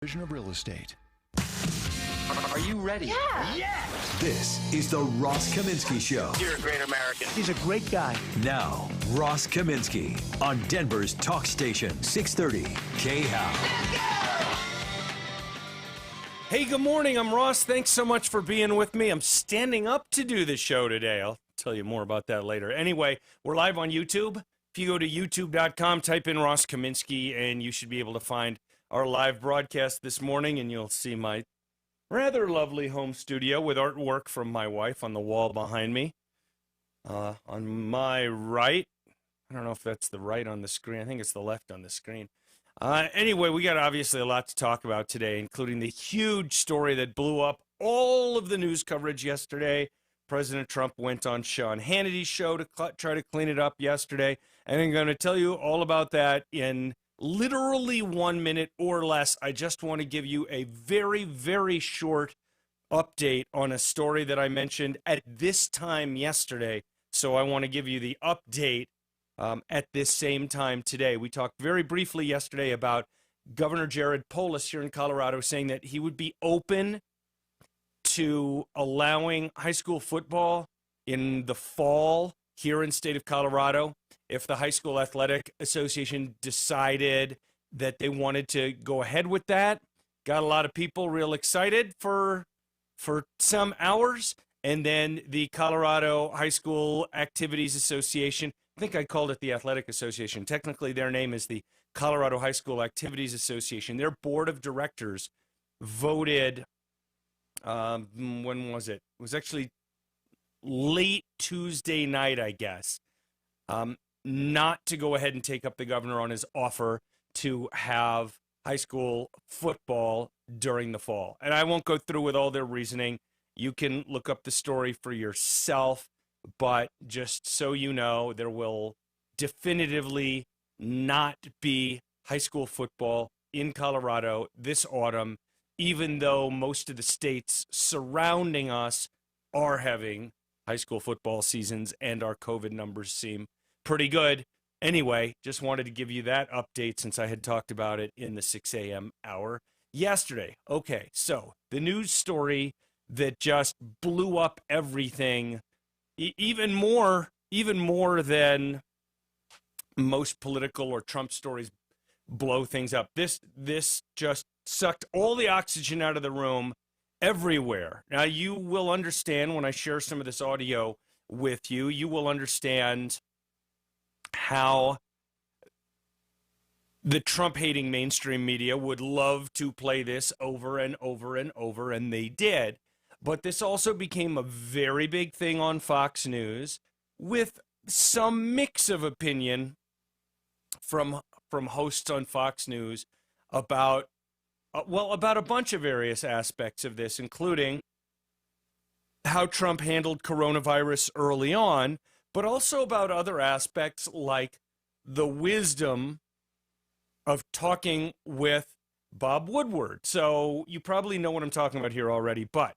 Division of Real Estate. Are you ready? Yeah. This is the Ross Kaminsky Show. You're a great American. He's a great guy. Now, Ross Kaminsky on Denver's talk station, 630 KHOW. Hey, good morning. I'm Ross. Thanks so much for being with me. I'm standing up to do the show today. I'll tell you more about that later. Anyway, we're live on YouTube. If you go to youtube.com, type in Ross Kaminsky, and you should be able to find our live broadcast this morning, and you'll see my rather lovely home studio with artwork from my wife on the wall behind me. On my right, I don't know if that's the right on the screen. I think it's the left on the screen. Anyway, we got obviously a lot to talk about today, including the huge story that blew up all of the news coverage yesterday. President Trump went on Sean Hannity's show to try to clean it up yesterday, and I'm going to tell you all about that in literally 1 minute or less. I just want to give you a very, very short update on a story that I mentioned at this time yesterday. So I want to give you the update at this same time today. We talked very briefly yesterday about Governor Jared Polis here in Colorado saying that he would be open to allowing high school football in the fall here in state of Colorado if the High School Athletic Association decided that they wanted to go ahead with that. Got a lot of people real excited for some hours. And then the Colorado High School Activities Association, I think I called it the Athletic Association. Technically, their name is the Colorado High School Activities Association. Their board of directors voted, when was it? It was actually late Tuesday night, I guess, not to go ahead and take up the governor on his offer to have high school football during the fall. And I won't go through with all their reasoning. You can look up the story for yourself, but just so you know, there will definitively not be high school football in Colorado this autumn, even though most of the states surrounding us are having high school football seasons and our COVID numbers seem pretty good. Anyway, just wanted to give you that update since I had talked about it in the 6 a.m. hour yesterday. Okay, so the news story that just blew up everything, even more than most political or Trump stories blow things up. This just sucked all the oxygen out of the room everywhere. Now, you will understand when I share some of this audio with you, you will understand how the Trump-hating mainstream media would love to play this over and over and over, and they did. But this also became a very big thing on Fox News with some mix of opinion from hosts on Fox News about a bunch of various aspects of this, including how Trump handled coronavirus early on, but also about other aspects like the wisdom of talking with Bob Woodward. So you probably know what I'm talking about here already, but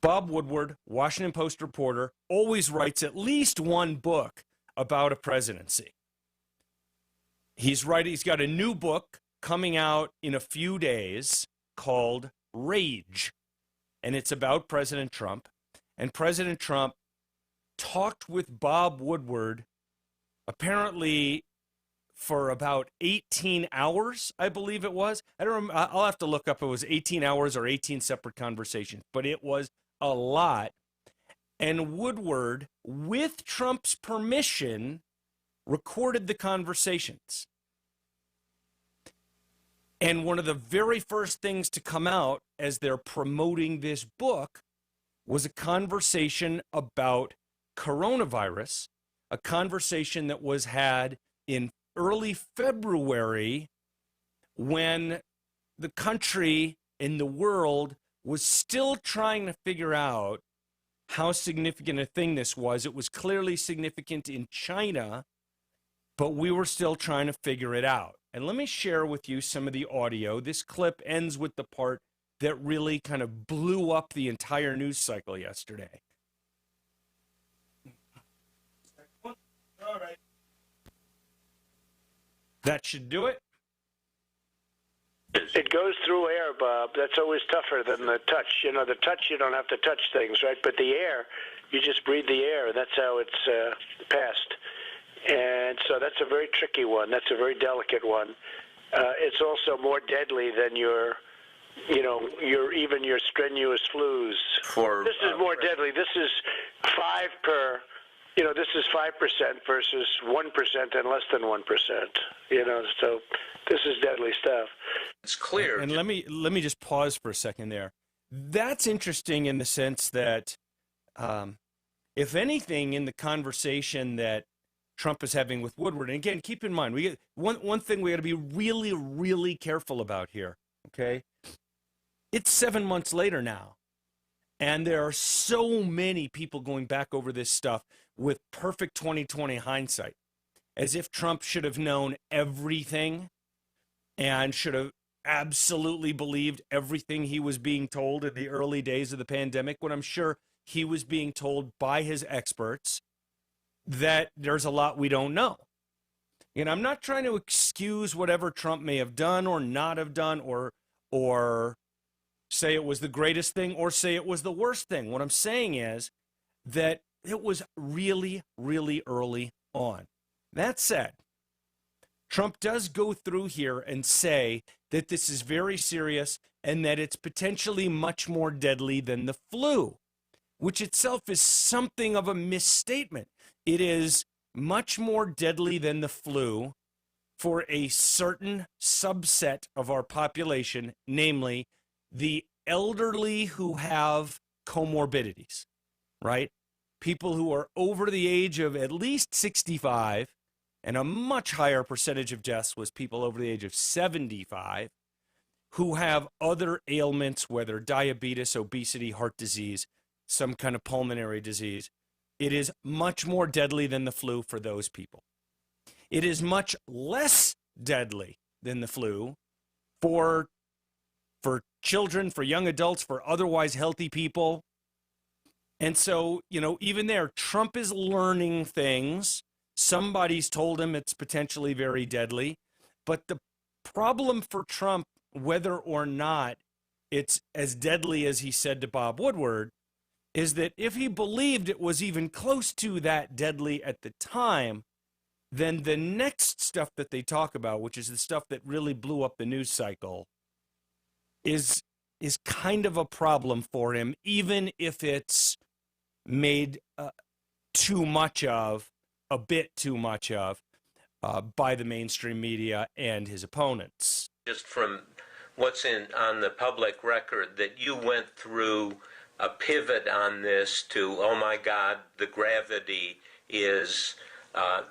Bob Woodward, Washington Post reporter, always writes at least one book about a presidency. He's got a new book coming out in a few days called Rage, and it's about President Trump. And President Trump talked with Bob Woodward apparently for about 18 hours, I believe it was. I don't remember. I'll have to look up if it was 18 hours or 18 separate conversations, but it was a lot. And Woodward, with Trump's permission, recorded the conversations. And one of the very first things to come out as they're promoting this book was a conversation about coronavirus, a conversation that was had in early February when the country and the world was still trying to figure out how significant a thing this was. It was clearly significant in China, but we were still trying to figure it out. And let me share with you some of the audio. This clip ends with the part that really kind of blew up the entire news cycle yesterday. All right. That should do it. It goes through air, Bob. That's always tougher than the touch. You know, the touch, you don't have to touch things, right? But the air, you just breathe the air. That's how it's passed. And so that's a very tricky one. That's a very delicate one. It's also more deadly than your strenuous flus. This is more deadly. This is 5% versus 1% and less than 1%. So this is deadly stuff. It's clear. And let me just pause for a second there. That's interesting in the sense that, if anything, in the conversation that Trump is having with Woodward, and again, keep in mind, we get one thing we got to be really, really careful about here. Okay, it's 7 months later now, and there are so many people going back over this stuff with perfect 2020 hindsight, as if Trump should have known everything and should have absolutely believed everything he was being told in the early days of the pandemic, when I'm sure he was being told by his experts that there's a lot we don't know. And I'm not trying to excuse whatever Trump may have done or not have done, or say it was the greatest thing or say it was the worst thing. What I'm saying is that it was really, really early on. That said, Trump does go through here and say that this is very serious and that it's potentially much more deadly than the flu, which itself is something of a misstatement. It is much more deadly than the flu for a certain subset of our population, namely the elderly who have comorbidities, right? People who are over the age of at least 65, and a much higher percentage of deaths was people over the age of 75 who have other ailments, whether diabetes, obesity, heart disease, some kind of pulmonary disease. It is much more deadly than the flu for those people. It is much less deadly than the flu for children, for young adults, for otherwise healthy people. And so, even there, Trump is learning things. Somebody's told him it's potentially very deadly. But the problem for Trump, whether or not it's as deadly as he said to Bob Woodward, is that if he believed it was even close to that deadly at the time, then the next stuff that they talk about, which is the stuff that really blew up the news cycle, is kind of a problem for him, even if it's made a bit too much of by the mainstream media and his opponents. Just from what's on the public record, that you went through a pivot on this to, oh my God, the gravity is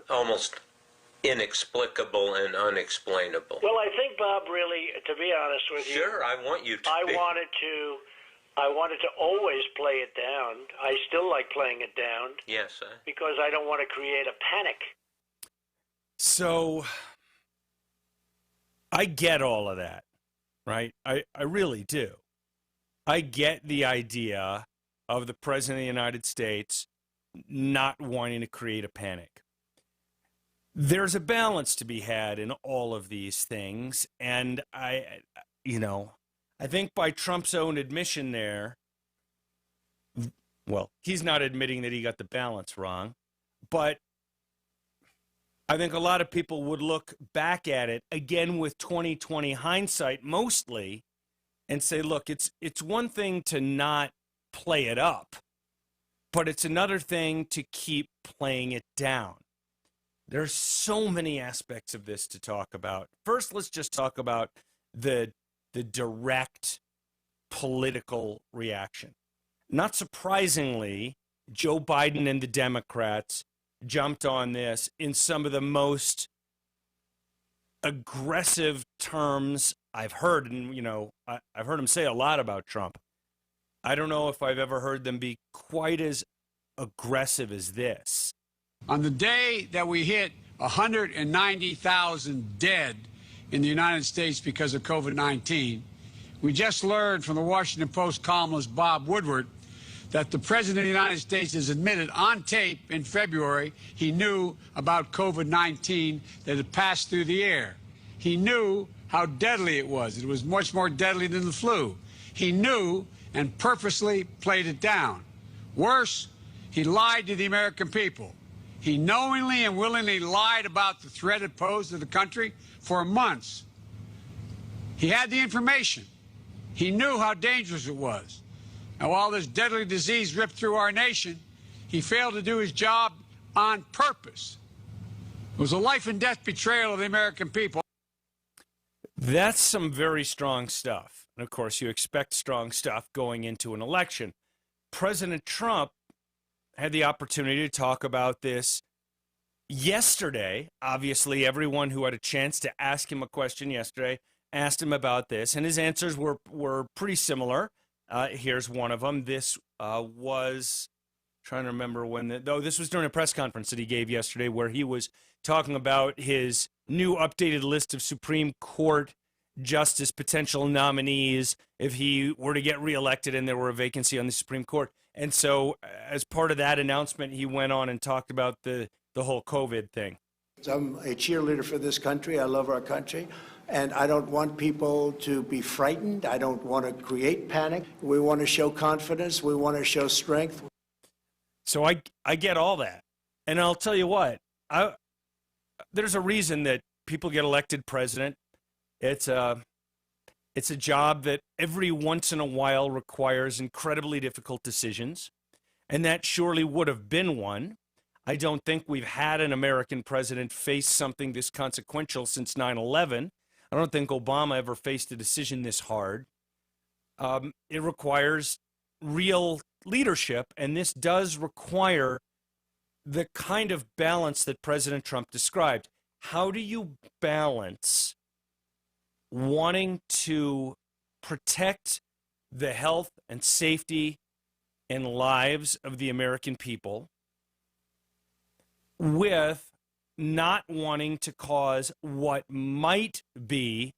almost inexplicable and unexplainable. Well, I think, Bob, really, to be honest with you, Sure, I want you to. I wanted to always play it down. I still like playing it down. Yes, because I don't want to create a panic. So I get all of that, right? I really do. I get the idea of the President of the United States not wanting to create a panic. There's a balance to be had in all of these things. And I think by Trump's own admission there, well, he's not admitting that he got the balance wrong, but I think a lot of people would look back at it, again with 2020 hindsight mostly, and say, look, it's one thing to not play it up, but it's another thing to keep playing it down. There's so many aspects of this to talk about. First, let's just talk about the direct political reaction. Not surprisingly, Joe Biden and the Democrats jumped on this in some of the most aggressive terms I've heard. And, I've heard him say a lot about Trump. I don't know if I've ever heard them be quite as aggressive as this. On the day that we hit 190,000 dead in the United States because of COVID-19, we just learned from the Washington Post columnist Bob Woodward that the President of the United States has admitted on tape in February he knew about COVID-19 that had passed through the air. He knew how deadly it was. It was much more deadly than the flu. He knew and purposely played it down. Worse, he lied to the American people. He knowingly and willingly lied about the threat it posed to the country for months. He had the information. He knew how dangerous it was. And while this deadly disease ripped through our nation, he failed to do his job on purpose. It was a life and death betrayal of the American people. That's some very strong stuff. And of course, you expect strong stuff going into an election. President Trump had the opportunity to talk about this yesterday. Obviously, everyone who had a chance to ask him a question yesterday asked him about this, and his answers were pretty similar. Here's one of them. This was, trying to remember when, this was during a press conference that he gave yesterday where he was talking about his new updated list of Supreme Court justice potential nominees if he were to get reelected and there were a vacancy on the Supreme Court. And so as part of that announcement, he went on and talked about the whole COVID thing. I'm a cheerleader for this country. I love our country. And I don't want people to be frightened. I don't want to create panic. We want to show confidence. We want to show strength. So I get all that. And I'll tell you what, there's a reason that people get elected president. It's a job that every once in a while requires incredibly difficult decisions, and that surely would have been one. I don't think we've had an American president face something this consequential since 9/11. I don't think Obama ever faced a decision this hard. It requires real leadership, and this does require the kind of balance that President Trump described. How do you balance wanting to protect the health and safety and lives of the American people with not wanting to cause what might be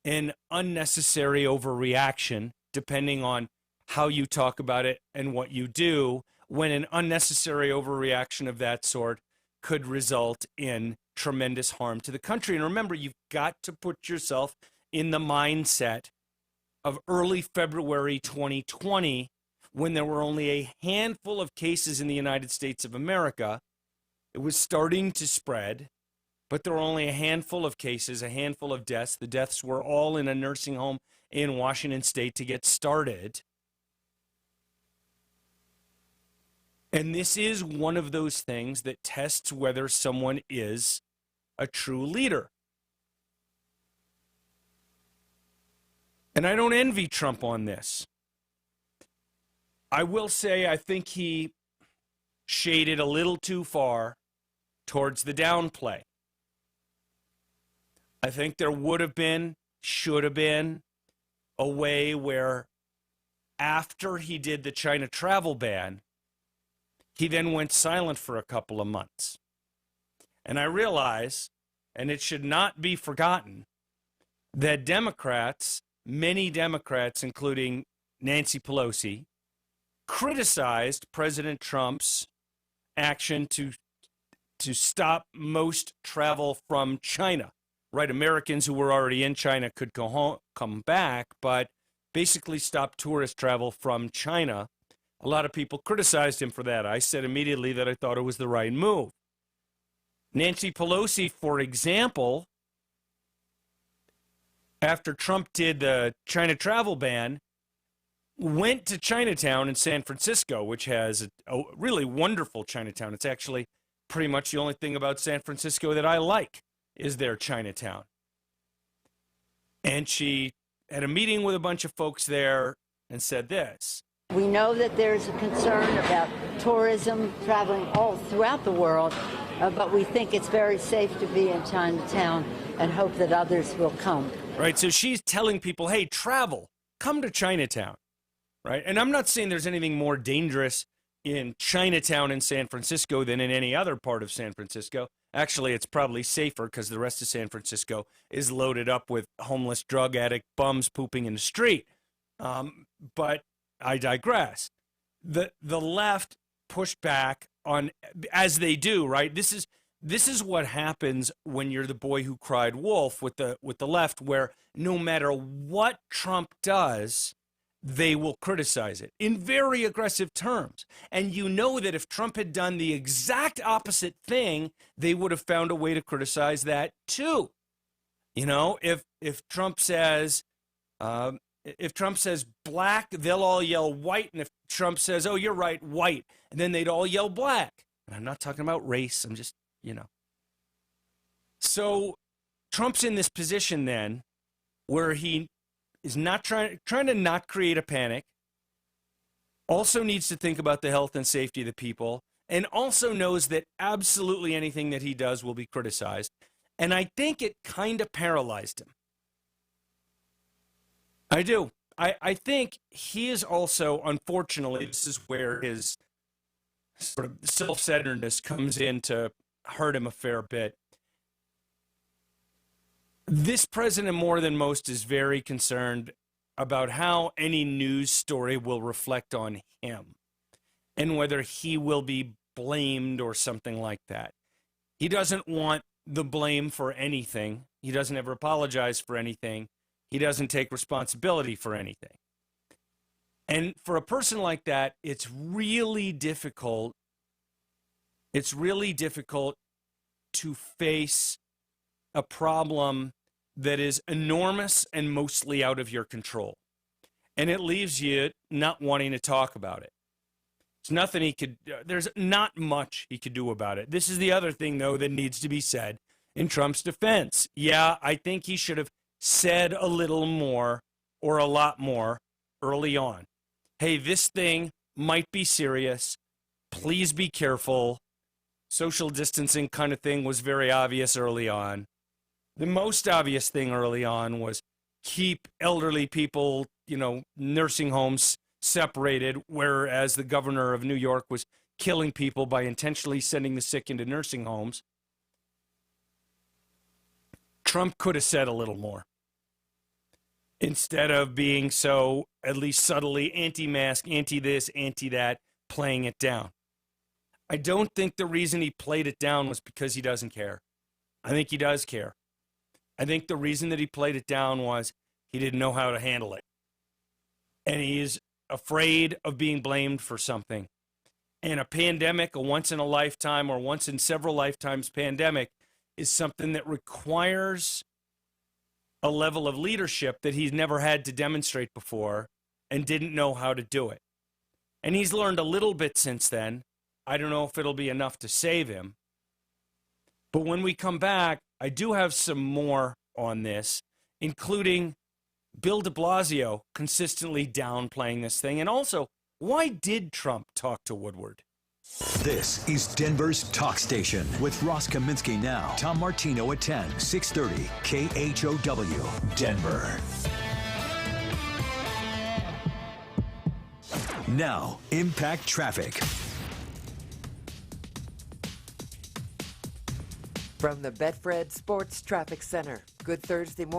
an unnecessary overreaction, depending on how you talk about it and what you do, when an unnecessary overreaction of that sort could result in tremendous harm to the country? And remember, you've got to put yourself in the mindset of early February 2020, when there were only a handful of cases in the United States of America. It was starting to spread, but there were only a handful of cases, a handful of deaths. The deaths were all in a nursing home in Washington State to get started. And this is one of those things that tests whether someone is a true leader. And I don't envy Trump on this. I will say I think he shaded a little too far towards the downplay. I think there would have been, should have been, a way where after he did the China travel ban, he then went silent for a couple of months. And I realize, and it should not be forgotten, that Democrats, many Democrats, including Nancy Pelosi, criticized President Trump's action to stop most travel from China. Right, Americans who were already in China could go home, come back, but basically stop tourist travel from China. A lot of people criticized him for that. I said immediately that I thought it was the right move. Nancy Pelosi, for example, after Trump did the China travel ban, went to Chinatown in San Francisco, which has a really wonderful Chinatown. It's actually pretty much the only thing about San Francisco that I like is their Chinatown. And she had a meeting with a bunch of folks there and said this. We know that there's a concern about tourism traveling all throughout the world, but we think it's very safe to be in Chinatown and hope that others will come. Right, so she's telling people, hey, travel, come to Chinatown, right? And I'm not saying there's anything more dangerous in Chinatown in San Francisco than in any other part of San Francisco. Actually, it's probably safer because the rest of San Francisco is loaded up with homeless drug addict bums pooping in the street. But I digress. The left pushed back on, as they do, right? This is this is what happens when you're the boy who cried wolf with the left, where no matter what Trump does, they will criticize it in very aggressive terms. And you know that if Trump had done the exact opposite thing, they would have found a way to criticize that too. You know, if Trump says black, they'll all yell white. And if Trump says, oh, you're right, white, and then they'd all yell black. And I'm not talking about race. I'm just, you know. So Trump's in this position then where he is not trying to not create a panic, also needs to think about the health and safety of the people, and also knows that absolutely anything that he does will be criticized. And I think it kind of paralyzed him. I do. I think he is also, unfortunately, this is where his sort of self-centeredness comes in to hurt him a fair bit. This president, more than most, is very concerned about how any news story will reflect on him and whether he will be blamed or something like that. He doesn't want the blame for anything. He doesn't ever apologize for anything. He doesn't take responsibility for anything. And for a person like that, it's really difficult. It's really difficult to face a problem that is enormous and mostly out of your control. And it leaves you not wanting to talk about it. There's not much he could do about it. This is the other thing, though, that needs to be said in Trump's defense. Yeah, I think he should have said a little more or a lot more early on. Hey, this thing might be serious. Please be careful. Social distancing kind of thing was very obvious early on. The most obvious thing early on was keep elderly people, nursing homes separated, whereas the governor of New York was killing people by intentionally sending the sick into nursing homes. Trump could have said a little more. Instead of being so, at least subtly, anti-mask, anti-this, anti-that, playing it down. I don't think the reason he played it down was because he doesn't care. I think he does care. I think the reason that he played it down was he didn't know how to handle it. And he is afraid of being blamed for something. And a pandemic, a once-in-a-lifetime or once-in-several lifetimes pandemic, is something that requires a level of leadership that he's never had to demonstrate before and didn't know how to do it. And he's learned a little bit since then. I don't know if it'll be enough to save him. But when we come back, I do have some more on this, including Bill de Blasio consistently downplaying this thing. And also, why did Trump talk to Woodward? This is Denver's Talk Station with Ross Kaminsky now. Tom Martino at 10, 630 KHOW, Denver. Now, Impact Traffic. From the Betfred Sports Traffic Center. Good Thursday morning.